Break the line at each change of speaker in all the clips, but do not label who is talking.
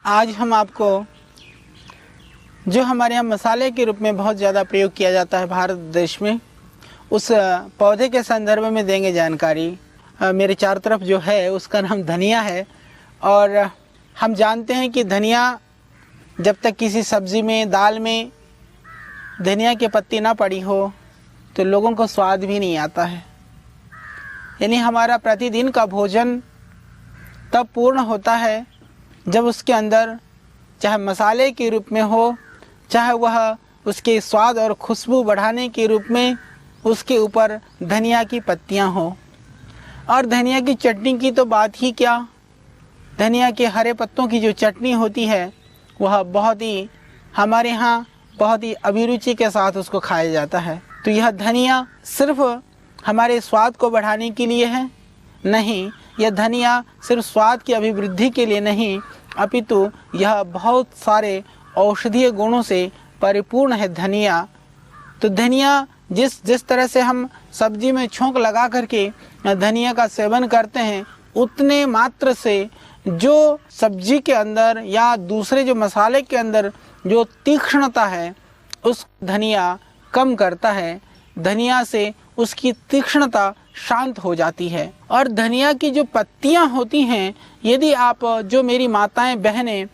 आज हम आपको जो हमारे यहाँ मसाले के रूप में बहुत ज़्यादा प्रयोग किया जाता है भारत देश में, उस पौधे के संदर्भ में देंगे जानकारी। मेरे चारों तरफ जो है उसका नाम धनिया है। और हम जानते हैं कि धनिया जब तक किसी सब्ज़ी में, दाल में धनिया की पत्ती ना पड़ी हो तो लोगों को स्वाद भी नहीं आता है। यानी हमारा प्रतिदिन का भोजन तब पूर्ण होता है जब उसके अंदर चाहे मसाले के रूप में हो, चाहे वह उसके स्वाद और खुशबू बढ़ाने के रूप में उसके ऊपर धनिया की पत्तियां हो। और धनिया की चटनी की तो बात ही क्या, धनिया के हरे पत्तों की जो चटनी होती है वह बहुत ही हमारे यहाँ बहुत ही अभिरुचि के साथ उसको खाया जाता है। तो यह धनिया सिर्फ हमारे स्वाद को बढ़ाने के लिए है? नहीं, यह धनिया सिर्फ स्वाद की अभिवृद्धि के लिए नहीं, अपितु यह बहुत सारे औषधीय गुणों से परिपूर्ण है धनिया। तो धनिया जिस तरह से हम सब्जी में छोंक लगा करके धनिया का सेवन करते हैं, उतने मात्र से जो सब्जी के अंदर या दूसरे जो मसाले के अंदर जो तीक्ष्णता है उस धनिया कम करता है। धनिया से उसकी तीक्ष्णता शांत हो जाती है। और धनिया की जो पत्तियां होती हैं, यदि आप जो मेरी माताएं बहनें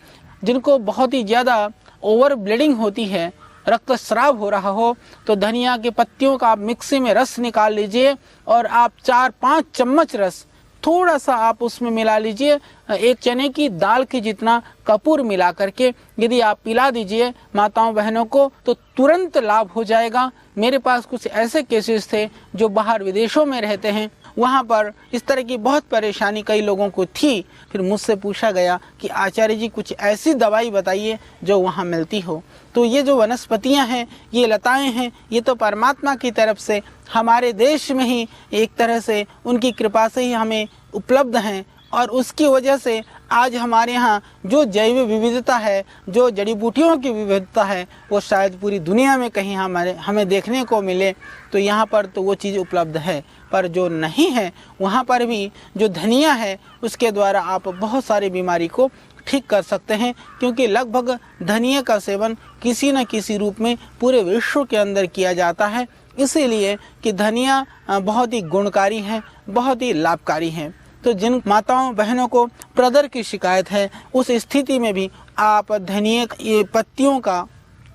जिनको बहुत ही ज़्यादा ओवर ब्लीडिंग होती है, रक्तस्राव हो रहा हो, तो धनिया के पत्तियों का आप मिक्सी में रस निकाल लीजिए और आप 4-5 चम्मच रस थोड़ा सा आप उसमें मिला लीजिए, एक चने की दाल के जितना कपूर मिला करके यदि आप पिला दीजिए माताओं बहनों को तो तुरंत लाभ हो जाएगा। मेरे पास कुछ ऐसे केसेस थे जो बाहर विदेशों में रहते हैं, वहाँ पर इस तरह की बहुत परेशानी कई लोगों को थी। फिर मुझसे पूछा गया कि आचार्य जी कुछ ऐसी दवाई बताइए जो वहाँ मिलती हो। तो ये जो वनस्पतियाँ हैं, ये लताएं हैं, ये तो परमात्मा की तरफ से हमारे देश में ही एक तरह से उनकी कृपा से ही हमें उपलब्ध हैं। और उसकी वजह से आज हमारे यहाँ जो जैव विविधता है, जो जड़ी बूटियों की विविधता है, वो शायद पूरी दुनिया में कहीं हमें देखने को मिले। तो यहाँ पर तो वो चीज़ उपलब्ध है, पर जो नहीं है वहाँ पर भी जो धनिया है उसके द्वारा आप बहुत सारी बीमारी को ठीक कर सकते हैं। क्योंकि लगभग धनिया का सेवन किसी न किसी रूप में पूरे विश्व के अंदर किया जाता है, इसीलिए कि धनिया बहुत ही गुणकारी है, बहुत ही लाभकारी है। तो जिन माताओं बहनों को प्रदर की शिकायत है, उस स्थिति में भी आप धनिया की पत्तियों का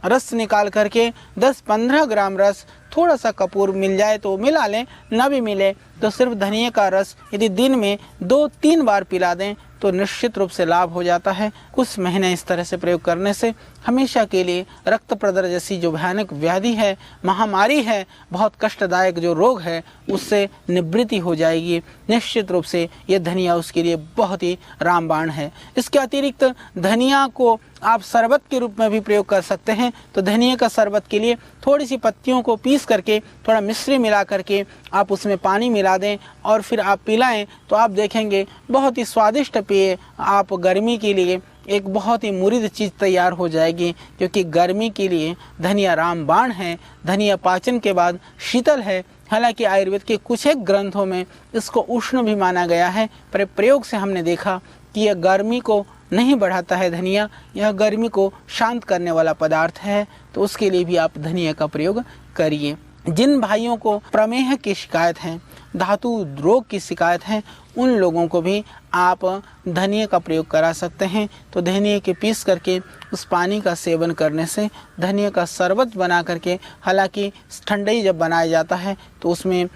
रस निकाल करके 10-15 ग्राम रस, थोड़ा सा कपूर मिल जाए तो मिला लें, ना भी मिले तो सिर्फ धनिया का रस यदि दिन में 2-3 बार पिला दें तो निश्चित रूप से लाभ हो जाता है। कुछ महीने इस तरह से प्रयोग करने से हमेशा के लिए रक्त प्रदर जैसी जो भयानक व्याधि है, महामारी है, बहुत कष्टदायक जो रोग है, उससे निवृत्ति हो जाएगी। निश्चित रूप से ये धनिया उसके लिए बहुत ही रामबाण है। इसके अतिरिक्त धनिया को आप शरबत के रूप में भी प्रयोग कर सकते हैं। तो धनिया का शरबत के लिए थोड़ी सी पत्तियों को पीस करके थोड़ा मिश्री मिला करके आप उसमें पानी मिला दें और फिर आप पिलाएं तो आप देखेंगे बहुत ही स्वादिष्ट पेय आप गर्मी के लिए एक बहुत ही मुरीद चीज़ तैयार हो जाएगी। क्योंकि गर्मी के लिए धनिया रामबाण है। धनिया पाचन के बाद शीतल है। हालांकि आयुर्वेद के कुछ एक ग्रंथों में इसको उष्ण भी माना गया है, पर प्रयोग से हमने देखा कि यह गर्मी को नहीं बढ़ाता है धनिया, यह गर्मी को शांत करने वाला पदार्थ है। तो उसके लिए भी आप धनिया का प्रयोग करिए। जिन भाइयों को प्रमेह की शिकायत है, धातु रोग की शिकायत है, उन लोगों को भी आप धनिया का प्रयोग करा सकते हैं। तो धनिया के पीस करके उस पानी का सेवन करने से धनिया का शरबत बना करके, हालांकि ठंडाई जब बनाया जाता है तो उसमें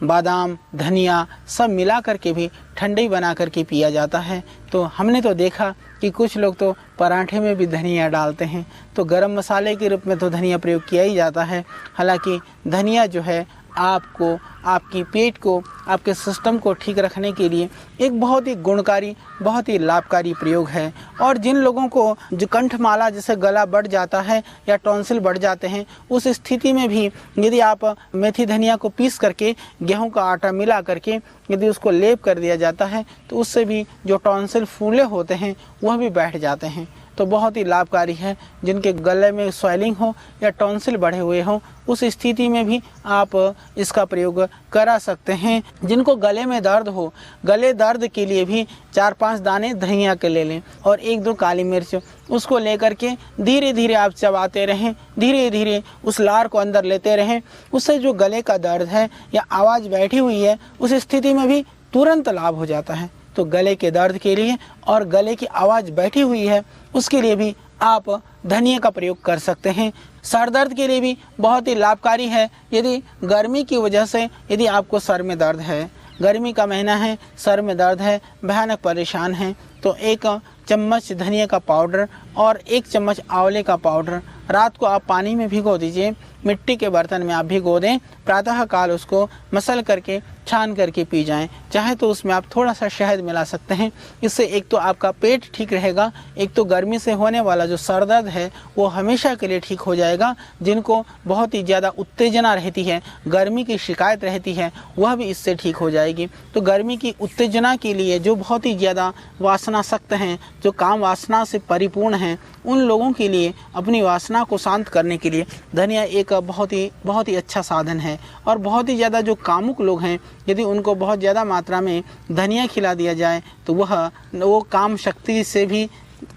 बादाम, धनिया सब मिला करके भी ठंडाई बना करके पिया जाता है। तो हमने तो देखा कि कुछ लोग तो पराठे में भी धनिया डालते हैं। तो गरम मसाले के रूप में तो धनिया प्रयोग किया ही जाता है। हालांकि धनिया जो है आपको, आपकी पेट को, आपके सिस्टम को ठीक रखने के लिए एक बहुत ही गुणकारी, बहुत ही लाभकारी प्रयोग है। और जिन लोगों को जो कंठमाला जैसे गला बढ़ जाता है या टॉन्सिल बढ़ जाते हैं, उस स्थिति में भी यदि आप मेथी धनिया को पीस करके गेहूं का आटा मिला करके यदि उसको लेप कर दिया जाता है तो उससे भी जो टॉन्सिल फूले होते हैं वह भी बैठ जाते हैं। तो बहुत ही लाभकारी है। जिनके गले में स्वेलिंग हो या टॉन्सिल बढ़े हुए हों, उस स्थिति में भी आप इसका प्रयोग करा सकते हैं। जिनको गले में दर्द हो, गले दर्द के लिए भी 4-5 दाने धनिया के ले लें और 1-2 काली मिर्च, उसको लेकर के धीरे धीरे आप चबाते रहें, धीरे धीरे उस लार को अंदर लेते रहें। उससे जो गले का दर्द है या आवाज़ बैठी हुई है, उस स्थिति में भी तुरंत लाभ हो जाता है। तो गले के दर्द के लिए और गले की आवाज़ बैठी हुई है, उसके लिए भी आप धनिया का प्रयोग कर सकते हैं। सर दर्द के लिए भी बहुत ही लाभकारी है। यदि गर्मी की वजह से यदि आपको सर में दर्द है, गर्मी का महीना है, सर में दर्द है, भयानक परेशान है, तो 1 चम्मच धनिया का पाउडर और 1 चम्मच आंवले का पाउडर रात को आप पानी में भिगो दीजिए, मिट्टी के बर्तन में आप भिगो दें, प्रातः काल उसको मसल करके छान करके पी जाएं। चाहे तो उसमें आप थोड़ा सा शहद मिला सकते हैं। इससे एक तो आपका पेट ठीक रहेगा, एक तो गर्मी से होने वाला जो सर दर्द है वो हमेशा के लिए ठीक हो जाएगा। जिनको बहुत ही ज़्यादा उत्तेजना रहती है, गर्मी की शिकायत रहती है, वह भी इससे ठीक हो जाएगी। तो गर्मी की उत्तेजना के लिए जो बहुत ही ज़्यादा वासनासक्त हैं, जो काम वासना से परिपूर्ण हैं, उन लोगों के लिए अपनी वासना को शांत करने के लिए धनिया एक बहुत ही अच्छा साधन है। और बहुत ही ज़्यादा जो कामुक लोग हैं, यदि उनको बहुत ज़्यादा मात्रा में धनिया खिला दिया जाए तो वो काम शक्ति से भी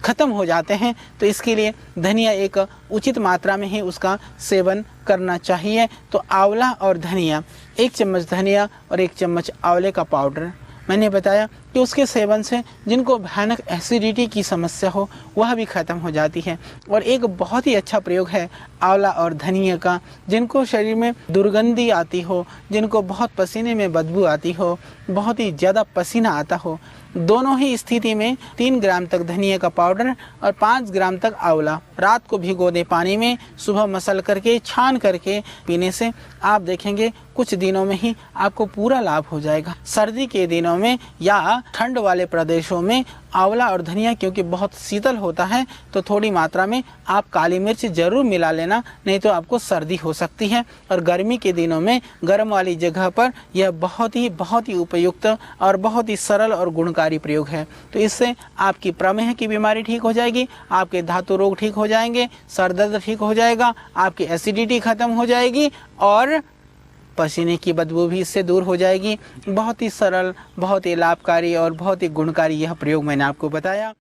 ख़त्म हो जाते हैं। तो इसके लिए धनिया एक उचित मात्रा में ही उसका सेवन करना चाहिए। तो आंवला और धनिया, 1 चम्मच धनिया और 1 चम्मच आंवले का पाउडर, मैंने बताया कि उसके सेवन से जिनको भयानक एसिडिटी की समस्या हो वह भी ख़त्म हो जाती है। और एक बहुत ही अच्छा प्रयोग है आंवला और धनिया का। जिनको शरीर में दुर्गंधी आती हो, जिनको बहुत पसीने में बदबू आती हो, बहुत ही ज़्यादा पसीना आता हो, दोनों ही स्थिति में 3 ग्राम तक धनिया का पाउडर और 5 ग्राम तक आंवला रात को भिगो दें पानी में, सुबह मसल करके छान करके पीने से आप देखेंगे कुछ दिनों में ही आपको पूरा लाभ हो जाएगा। सर्दी के दिनों में या ठंड वाले प्रदेशों में आंवला और धनिया क्योंकि बहुत शीतल होता है, तो थोड़ी मात्रा में आप काली मिर्च जरूर मिला लेना, नहीं तो आपको सर्दी हो सकती है। और गर्मी के दिनों में गर्म वाली जगह पर यह बहुत ही उपयुक्त और बहुत ही सरल और गुणकारी प्रयोग है। तो इससे आपकी प्रमेह की बीमारी ठीक हो जाएगी, आपके धातु रोग ठीक हो जाएंगे, सर दर्द ठीक हो जाएगा, आपकी एसिडिटी खत्म हो जाएगी और पसीने की बदबू भी इससे दूर हो जाएगी। बहुत ही सरल, बहुत ही लाभकारी और बहुत ही गुणकारी यह प्रयोग मैंने आपको बताया।